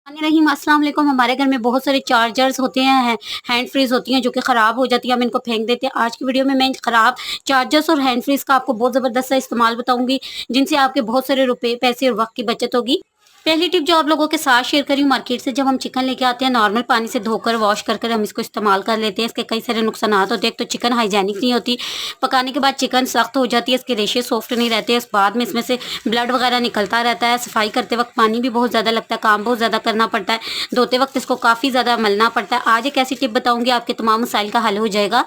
रहीम अस्सलाम वालेकुम। हमारे घर में बहुत सारे चार्जर्स होते हैं, हैंड फ्रीज होती हैं जो कि ख़राब हो जाती है, हम इनको फेंक देते हैं। आज की वीडियो में मैं ख़राब चार्जर्स और हैंड फ्रीज का आपको बहुत ज़बरदस्त सा इस्तेमाल बताऊंगी, जिनसे आपके बहुत सारे रुपए, पैसे और वक्त की बचत होगी। पहली टिप जो आप लोगों के साथ शेयर करी हूँ, मार्केट से जब हम चिकन लेके आते हैं, नॉर्मल पानी से धोकर वॉश कर हम इसको इस्तेमाल कर लेते हैं। इसके कई सारे नुकसानात होते हैं। एक तो चिकन हाइजेनिक नहीं होती, पकाने के बाद चिकन सख्त हो जाती है, इसके रेशे सॉफ्ट नहीं रहते, इस बाद में इसमें से ब्लड वगैरह निकलता रहता है। सफाई करते वक्त पानी भी बहुत ज़्यादा लगता है, काम बहुत ज़्यादा करना पड़ता है, धोते वक्त इसको काफ़ी ज़्यादा मलना पड़ता है। आज एक ऐसी टिप बताऊंगी, आपके तमाम मसाइल का हल हो जाएगा।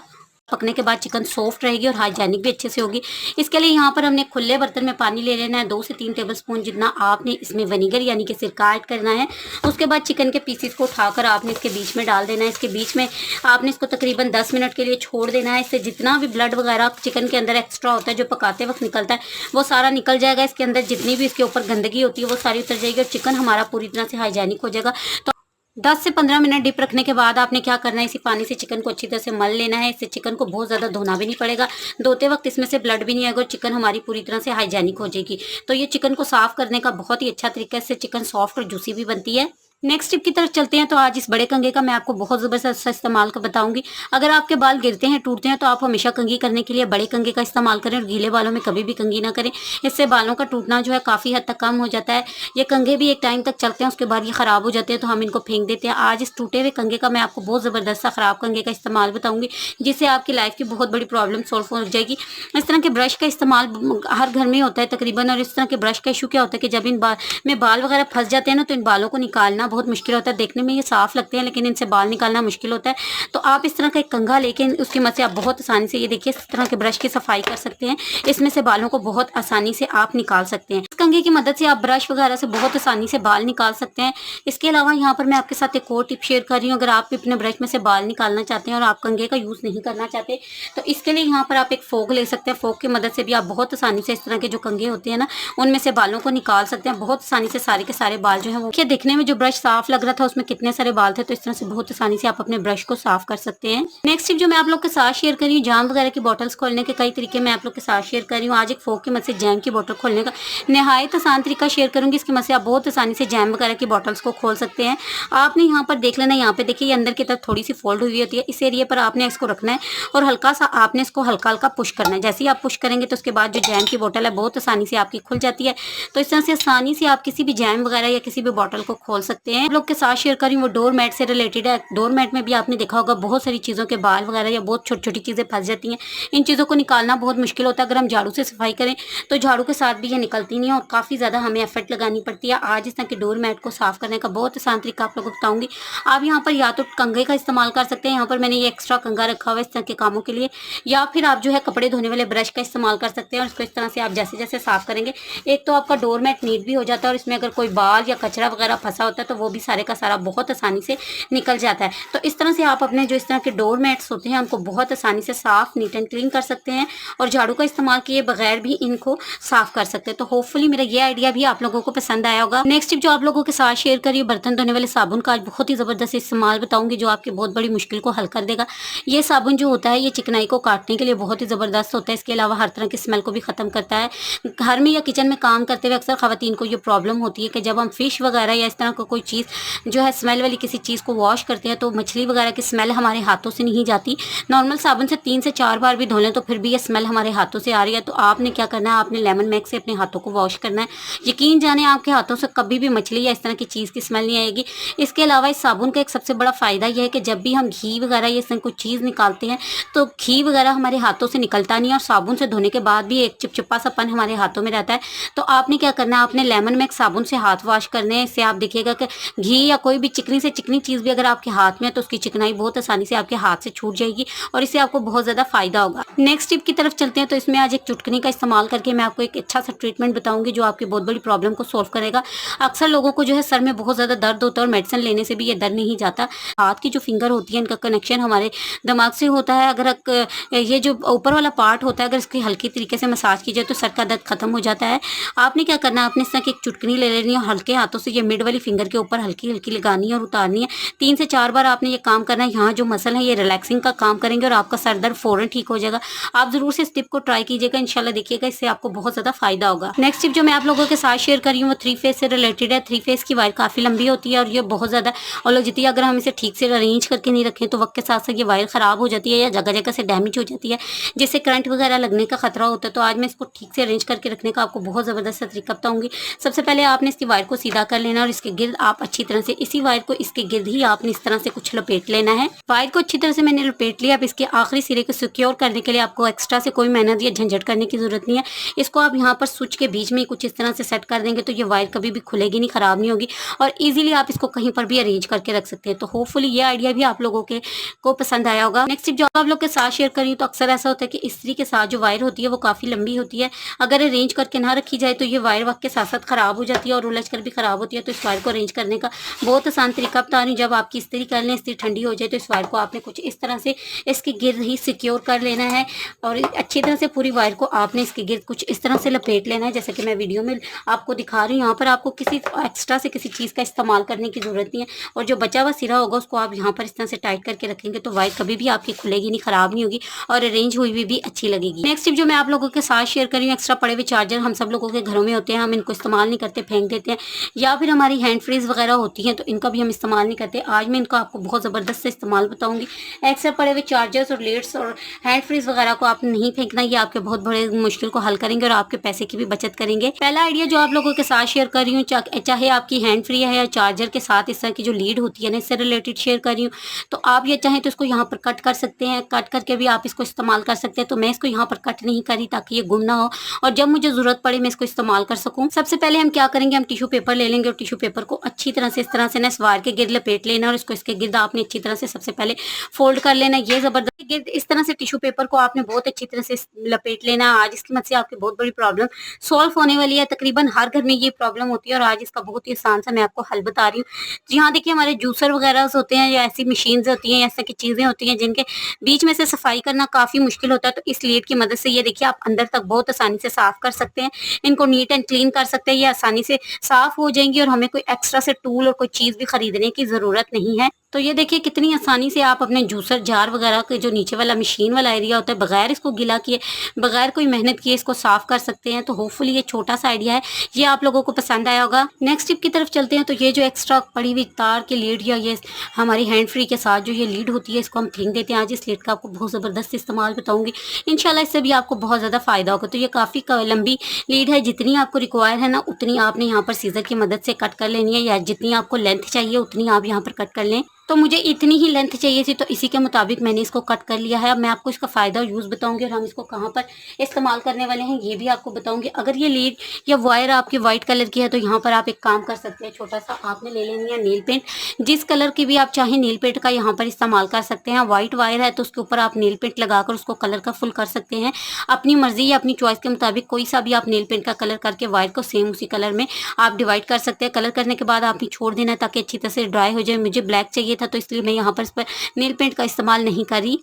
पकने के बाद चिकन सॉफ्ट रहेगी और हाइजेनिक भी अच्छे से होगी। इसके लिए यहाँ पर हमने खुले बर्तन में पानी ले लेना है, 2 से 3 टेबलस्पून जितना। आपने इसमें विनेगर यानी कि सिरका ऐड करना है। उसके बाद चिकन के पीसेस को उठाकर आपने इसके बीच में डाल देना है। इसके बीच में आपने इसको तकरीबन 10 मिनट के लिए छोड़ देना है। इससे जितना भी ब्लड वगैरह चिकन के अंदर एक्स्ट्रा होता है, जो पकाते वक्त निकलता है, वो सारा निकल जाएगा। इसके अंदर जितनी भी इसके ऊपर गंदगी होती है वो सारी उतर जाएगी और चिकन हमारा पूरी तरह से हाइजेनिक हो जाएगा। तो 10 से 15 मिनट डिप रखने के बाद आपने क्या करना है, इसी पानी से चिकन को अच्छी तरह से मल लेना है। इससे चिकन को बहुत ज़्यादा धोना भी नहीं पड़ेगा, धोते वक्त इसमें से ब्लड भी नहीं आएगा और चिकन हमारी पूरी तरह से हाइजेनिक हो जाएगी। तो ये चिकन को साफ़ करने का बहुत ही अच्छा तरीका है, इससे चिकन सॉफ्ट और जूसी भी बनती है। नेक्स्ट टिप की तरफ चलते हैं। तो आज इस बड़े कंघे का मैं आपको बहुत ज़बरदस्त इस्तेमाल का बताऊंगी। अगर आपके बाल गिरते हैं, टूटते हैं, तो आप हमेशा कंघी करने के लिए बड़े कंघे का इस्तेमाल करें और गीले बालों में कभी भी कंघी ना करें। इससे बालों का टूटना जो है काफ़ी हद तक कम हो जाता है। ये कंघे भी एक टाइम तक चलते हैं, उसके बाद ये ख़राब हो जाते हैं, तो हम इनको फेंक देते हैं। आज इस टूटे हुए कंघे का मैं आपको बहुत ज़बरदस्त सा ख़राब कंघे का इस्तेमाल बताऊँगी, जिससे आपकी लाइफ की बहुत बड़ी प्रॉब्लम सॉल्व हो जाएगी। इस तरह के ब्रश का इस्तेमाल हर घर में होता है तकरीबन। और इस तरह के ब्रश का इशू क्या होता है कि जब इन बाल वगैरह फंस जाते हैं ना, तो इन बालों को निकालना बहुत मुश्किल होता है। देखने में ये साफ लगते हैं, लेकिन इनसे बाल निकालना मुश्किल होता है। तो आप इस तरह का एक कंघा लेके उसकी मदद से आप बहुत आसानी से, ये देखिए, इस तरह के ब्रश की सफाई कर सकते हैं। इसमें से बालों को बहुत आसानी से आप निकाल सकते हैं। इस कंघे की मदद से आप ब्रश वगैरह से बहुत आसानी से बाल निकाल सकते हैं। इसके अलावा यहाँ पर मैं आपके साथ एक और टिप शेयर कर रही हूँ। अगर आप अपने ब्रश में से बाल निकालना चाहते हैं और आप कंघे का यूज़ नहीं करना चाहते, तो इसके लिए यहाँ पर आप एक फोक ले सकते हैं। फोक की मदद से भी आप बहुत आसानी से इस तरह के जो कंघे होते हैं ना, उनमें से बालों को निकाल सकते हैं बहुत आसानी से। सारे के सारे बाल जो है वो, देखने में जो ब्रश साफ लग रहा था उसमें कितने सारे बाल थे, तो इस तरह से बहुत आसानी से आप अपने ब्रश को साफ कर सकते हैं। नेक्स्ट टिप जो मैं आप लोग के साथ शेयर कर रही हूँ, जाम वगैरह की बॉटल्स खोलने के कई तरीके मैं आप लोग के साथ शेयर कर रही हूँ। आज एक फोक की मदद से जैम की बोतल खोलने का नहायत आसान तरीका शेयर करूंगी। इसकी मदद से आप बहुत आसानी से जैम वगैरह की बॉटल्स को खोल सकते हैं। आपने यहाँ पर देख लेना, यहाँ पे देखिए, ये अंदर की तरफ थोड़ी सी फोल्ड हुई होती है। इस एरिया पर आपने इसको रखना है और हल्का सा आपने इसको हल्का हल्का पुश करना है। जैसे ही आप पुश करेंगे तो उसके बाद जो जैम की बोतल है बहुत आसानी से आपकी खुल जाती है। तो इस तरह से आसानी से आप किसी भी जैम वगैरह या किसी भी बॉटल को खोल सकते हैं। आप लोग के साथ शेयर करी वो डोर मैट से रिलेटेड है। डोर मैट में भी आपने देखा होगा बहुत सारी चीज़ों के बाल वगैरह या बहुत छोटी छोटी चीज़ें फंस जाती हैं। इन चीज़ों को निकालना बहुत मुश्किल होता है। अगर हम झाड़ू से सफाई करें तो झाड़ू के साथ भी ये निकलती नहीं है और काफ़ी ज़्यादा हमें एफर्ट लगानी पड़ती है। आज इस तरह के डोर मैट को साफ़ करने का बहुत आसान तरीका आप लोगों को बताऊंगी। आप यहाँ पर या तो कंघे का इस्तेमाल कर सकते हैं, यहाँ पर मैंने ये एक्स्ट्रा कंघा रखा हुआ है इस तरह के कामों के लिए, या फिर आप जो है कपड़े धोने वाले ब्रश का इस्तेमाल कर सकते हैं। और इसको इस तरह से आप जैसे जैसे साफ़ करेंगे, एक तो आपका डोर मैट नीट भी हो जाता है और इसमें अगर कोई बाल या कचरा वगैरह फंसा होता है तो वो भी सारे का सारा बहुत आसानी से निकल जाता है। तो इस तरह से आप अपने जो इस तरह के डोर मैट्स होते हैं उनको बहुत आसानी से साफ, नीट एंड क्लीन कर सकते हैं और झाड़ू का इस्तेमाल किए बगैर भी इनको साफ कर सकते हैं। तो होपफुली मेरा ये आइडिया भी आप लोगों को पसंद आया होगा। नेक्स्ट टिप जो आप लोगों के साथ शेयर करिए, बर्तन धोने वाले साबुन का आज बहुत ही ज़बरदस्त इस्तेमाल बताऊंगी, जो आपकी बहुत बड़ी मुश्किल को हल कर देगा। ये साबुन जो होता है ये चिकनाई को काटने के लिए बहुत ही ज़बरदस्त होता है। इसके अलावा हर तरह की स्मेल को भी ख़त्म करता है। घर में या किचन में काम करते हुए अक्सर ख़वातीन को ये प्रॉब्लम होती है कि जब हम फिश वगैरह या इस तरह का कोई चीज़ जो है स्मेल वाली किसी चीज़ को वॉश करते हैं तो मछली वगैरह की स्मेल हमारे हाथों से नहीं जाती। नॉर्मल साबुन से 3 से 4 बार भी धो लें तो फिर भी ये स्मेल हमारे हाथों से आ रही है। तो आपने क्या करना है, आपने लेमन मैक से अपने हाथों को वॉश करना है। यकीन जाने आपके हाथों से कभी भी मछली या इस तरह की चीज़ की स्मेल नहीं आएगी। इसके अलावा इस साबुन का एक सबसे बड़ा फ़ायदा यह है कि जब भी हम घी वगैरह या इस तरह कोई चीज़ निकालते हैं तो घी वगैरह हमारे हाथों से निकलता नहीं है और साबुन से धोने के बाद भी एक चिपचिपा सापन हमारे हाथों में रहता है। तो आपने क्या करना है, आपने लेमन मैक साबुन से हाथ वॉश करने हैं। इससे आप देखिएगा कि घी या कोई भी चिकनी से चिकनी चीज़ भी अगर आपके हाथ में है तो उसकी चिकनाई बहुत आसानी से आपके हाथ से छूट जाएगी और इससे आपको बहुत ज़्यादा फ़ायदा होगा। नेक्स्ट टिप की तरफ चलते हैं। तो इसमें आज एक चुटकनी का इस्तेमाल करके मैं आपको एक अच्छा सा ट्रीटमेंट बताऊंगी जो आपकी बहुत बड़ी प्रॉब्लम को सॉल्व करेगा। अक्सर लोगों को जो है सर में बहुत ज़्यादा दर्द होता है और मेडिसिन लेने से भी ये दर्द नहीं जाता। हाथ की जो फिंगर होती है इनका कनेक्शन हमारे दिमाग से होता है। अगर ये जो ऊपर वाला पार्ट होता है अगर इसकी हल्की तरीके से मसाज की जाए तो सर का दर्द खत्म हो जाता है। आपने क्या करना है, आपने इस तरह की एक चुटकनी ले लेनी है, हल्के हाथों से ये मिड वाली फिंगर के ऊपर हल्की हल्की लगानी है और उतारनी है। 3 से 4 बार आपने ये काम करना है। यहाँ जो मसल है ये रिलैक्सिंग का काम करेंगे और आपका सर दर्द फ़ौरन ठीक हो जाएगा। आप ज़रूर से इस टिप को ट्राई कीजिएगा, इंशाल्लाह देखिएगा इससे आपको बहुत ज़्यादा फ़ायदा होगा। नेक्स्ट टिप जो मैं आप लोगों के साथ शेयर कर रही हूँ वो 3 फेस से रिलेटेड है। 3 फेस की वायर काफ़ी लंबी होती है और ये बहुत ज़्यादा ओलोजिती है। अगर हम इसे ठीक से अरेंज करके नहीं रखें तो वक्त के साथ साथ ये वायर ख़राब हो जाती है या जगह जगह से डैमेज हो जाती है, जिससे करंट वगैरह लगने का खतरा होता है। तो आज मैं इसको ठीक से अरेंज करके रखने का आपको बहुत ज़बरदस्त तरीका बताऊंगी। सबसे पहले आपने इसकी वायर को सीधा कर लेना और इसके गिर्द आप अच्छी तरह से इसी वायर को इसके गिर्द ही आपने इस तरह से कुछ लपेट लेना है। वायर को अच्छी तरह से मैंने लपेट लिया। अब इसके आखिरी सिरे को सिक्योर करने के लिए आपको एक्स्ट्रा से कोई मेहनत या झंझट करने की जरूरत नहीं है। इसको आप यहाँ पर स्विच के बीच में कुछ इस तरह से सेट कर देंगे तो ये वायर कभी भी खुलेगी नहीं, खराब नहीं होगी और इजीली आप इसको कहीं पर भी अरेंज करके रख सकते हैं। तो होपफुली ये आइडिया भी आप लोगों के को पसंद आया होगा। नेक्स्ट टिप जो आप लोग के साथ शेयर करी तो अक्सर ऐसा होता है कि इस्त्री के साथ जो वायर होती है वो काफी लंबी होती है। अगर अरेंज करके ना रखी जाए तो ये वायर वक्त के साथ साथ खराब हो जाती है और उलझ कर भी खराब होती है। तो इस वायर को अरेंज करने का बहुत आसान तरीका बता रही हूँ। जब आपकी इस्त्री कर लें, इस्त्री ठंडी हो जाए तो इस वायर को आपने कुछ इस तरह से इसके गिर्द ही सिक्योर कर लेना है और अच्छी तरह से पूरी वायर को आपने इसके गिर्द कुछ इस तरह से लपेट लेना है जैसे कि मैं वीडियो में आपको दिखा रही हूँ। यहाँ पर आपको किसी एक्स्ट्रा से किसी चीज़ का इस्तेमाल करने की जरूरत नहीं है और जो बचा हुआ सिरा होगा उसको आप यहाँ पर इस तरह से टाइट करके रखेंगे तो वायर कभी भी आपकी खुलेगी नहीं, खराब नहीं होगी और अरेंज हुई भी अच्छी लगेगी। नेक्स्ट टिप जो मैं आप लोगों के साथ शेयर कर रही हूँ, एक्स्ट्रा पड़े हुए चार्जर हम सब लोगों के घरों में होते हैं, हम इनको इस्तेमाल नहीं करते, फेंक देते हैं या फिर हमारी हैंड फ्रीज वगैरह होती हैं तो इनका भी हम इस्तेमाल नहीं करते। आज मैं इनका आपको बहुत ज़बरदस्त से इस्तेमाल बताऊंगी। एक्स्ट्रा पड़े हुए चार्जर्स और लीड्स और हैंड फ्रीज वगैरह को आपने नहीं फेंकना, ये आपके बहुत बड़े मुश्किल को हल करेंगे और आपके पैसे की भी बचत करेंगे। पहला आइडिया जो आप लोगों के साथ शेयर कर रही हूँ, चाहे आपकी हैंड फ्री है या चार्जर के साथ इस तरह की जो लीड होती है ना इससे रिलेटेड शेयर कर रही हूँ, तो आप ये चाहें तो इसको यहाँ पर कट कर सकते हैं, कट करके भी आप इसको इस्तेमाल कर सकते हैं। तो मैं इसको यहाँ पर कट नहीं करी ताकि ये गुम ना हो और जब मुझे जरूरत पड़े मैं इसको इस्तेमाल कर सकूँ। सबसे पहले हम क्या करेंगे, हम टिश्यू पेपर ले लेंगे और टिश्यू पेपर को अच्छी तरह से इस तरह से ना इस वायर के गिर्द लपेट लेना और इसको इसके गिर्द आपने अच्छी तरह से सबसे पहले फोल्ड कर लेना। ये जबरदस्त गिर्द इस तरह से टिश्यू पेपर को आपने बहुत अच्छी तरह से लपेट लेना। आज इसकी मदद से आपकी बहुत बड़ी प्रॉब्लम सॉल्व होने वाली है। तकरीबन हर घर में ये प्रॉब्लम होती है और आज इसका बहुत ही आसान सा मैं आपको हल बता रही हूँ। जी हाँ, देखिए हमारे जूसर वगैरह होते हैं या ऐसी मशीन्स होती हैं, ऐसे की चीजें होती हैं जिनके बीच में से सफाई करना काफी मुश्किल होता है। तो इस लीड की मदद से ये देखिए आप अंदर तक बहुत आसानी से साफ कर सकते हैं, इनको नीट एंड क्लीन कर सकते हैं। ये आसानी से साफ हो जाएंगी और हमें कोई एक्स्ट्रा से टूल और कोई चीज भी खरीदने की जरूरत नहीं है। तो ये देखिए कितनी आसानी से आप अपने जूसर जार वगैरह के जो नीचे वाला मशीन वाला एरिया होता है बगैर इसको गिला किए, बगैर कोई मेहनत किए इसको साफ कर सकते हैं। तो होपफुली ये छोटा सा आइडिया है, ये आप लोगों को पसंद आया होगा। नेक्स्ट टिप की तरफ चलते हैं। तो ये जो एक्स्ट्रा पड़ी हुई तार की लीड या ये हमारी हैंड फ्री के साथ जो ये लीड होती है इसको हम फेंक देते हैं। आज इस लीड का आपको बहुत ज़बरदस्त इस्तेमाल बताऊंगी, इंशाल्लाह इससे भी आपको बहुत ज़्यादा फायदा होगा। तो ये काफ़ी लंबी लीड है, जितनी आपको रिक्वायर है ना उतनी आपने यहाँ पर सीजर की मदद से कट कर लेनी है या जितनी आपको लेंथ चाहिए उतनी आप यहाँ पर कट कर लें। तो मुझे इतनी ही लेंथ चाहिए थी तो इसी के मुताबिक मैंने इसको कट कर लिया है। अब मैं आपको इसका फ़ायदा और यूज़ बताऊंगी और हम इसको कहाँ पर इस्तेमाल करने वाले हैं ये भी आपको बताऊंगी। अगर ये लीड या वायर आपकी वाइट कलर की है तो यहाँ पर आप एक काम कर सकते हैं, छोटा सा आपने ले लेनी है नील पेंट। जिस कलर की भी आप चाहें नील पेंट का यहाँ पर इस्तेमाल कर सकते हैं। वाइट वायर है तो उसके ऊपर आप नील पेंट लगाकर उसको कलर का फुल कर सकते हैं अपनी मर्जी या अपनी चॉइस के मुताबिक। कोई सा भी आप नील पेंट का कलर करके वायर को सेम उसी कलर में आप डिवाइड कर सकते हैं। कलर करने के बाद आपने छोड़ देना है ताकि अच्छी तरह से ड्राई हो जाए। मुझे ब्लैक चाहिए था तो इसलिए मैं यहाँ पर इस पर नील पेंट का इस्तेमाल नहीं करी।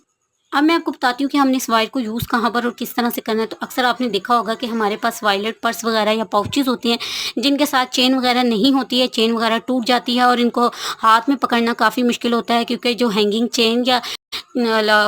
अब मैं आपको बताती हूँ कि हमने इस वायर को यूज़ कहाँ पर और किस तरह से करना है। तो अक्सर आपने देखा होगा कि हमारे पास वायलेट पर्स वगैरह या पाउचेस होती हैं जिनके साथ चेन वगैरह नहीं होती है, चेन वगैरह टूट जाती है और इनको हाथ में पकड़ना काफ़ी मुश्किल होता है क्योंकि जो हैंगिंग चेन या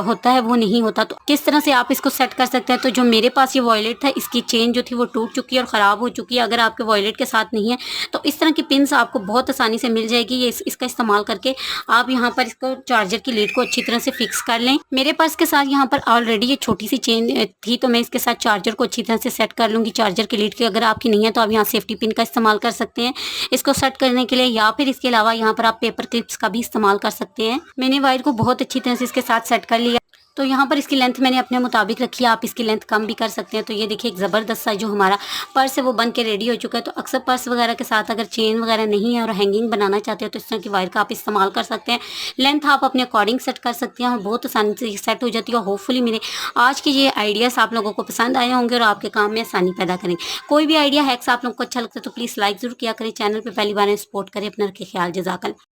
होता है वो नहीं होता। तो किस तरह से आप इसको सेट कर सकते हैं। तो जो मेरे पास ये वॉयलेट था इसकी चेन जो थी वो टूट चुकी है और ख़राब हो चुकी है। अगर आपके वॉयलेट के साथ नहीं है तो इस तरह की पिन्स आपको बहुत आसानी से मिल जाएगी। ये इसका इस्तेमाल करके आप यहाँ पर इसको चार्जर की लीड को अच्छी तरह से फिक्स कर लें। मेरे पास के साथ यहाँ पर ऑलरेडी ये छोटी सी चेन थी तो मैं इसके साथ चार्जर को अच्छी तरह से सेट कर लूँगी चार्जर की लीड की। अगर आपकी नहीं है तो आप यहाँ सेफ्टी पिन का इस्तेमाल कर सकते हैं इसको सेट करने के लिए, या फिर इसके अलावा यहाँ पर आप पेपर क्लिप्स का भी इस्तेमाल कर सकते हैं। मैंने वायर को बहुत अच्छी तरह से इसके साथ सेट कर लिया। तो यहाँ पर इसकी लेंथ मैंने अपने मुताबिक रखी है, आप इसकी लेंथ कम भी कर सकते हैं। तो ये देखिए एक ज़बरदस्त सा जो हमारा पर्स है वो बन के रेडी हो चुका है। तो अक्सर पर्स वगैरह के साथ अगर चेन वगैरह नहीं है और हैंगिंग बनाना चाहते हैं तो इस तरह की वायर का आप इस्तेमाल कर सकते हैं। लेंथ आप अपने अकॉर्डिंग सेट कर सकते हैं और बहुत आसानी से सेट हो जाती है। और होपफुली मेरे आज के ये आइडियाज़ आप लोगों को पसंद आए होंगे और आपके काम में आसानी पैदा करेंगे। कोई भी आइडिया हैक्स आप लोगों को अच्छा लगता है तो प्लीज़ लाइक ज़रूर किया करें, चैनल पर पहली बार सपोर्ट करें। अपना रखें ख्याल, जज़ाकल्लाह।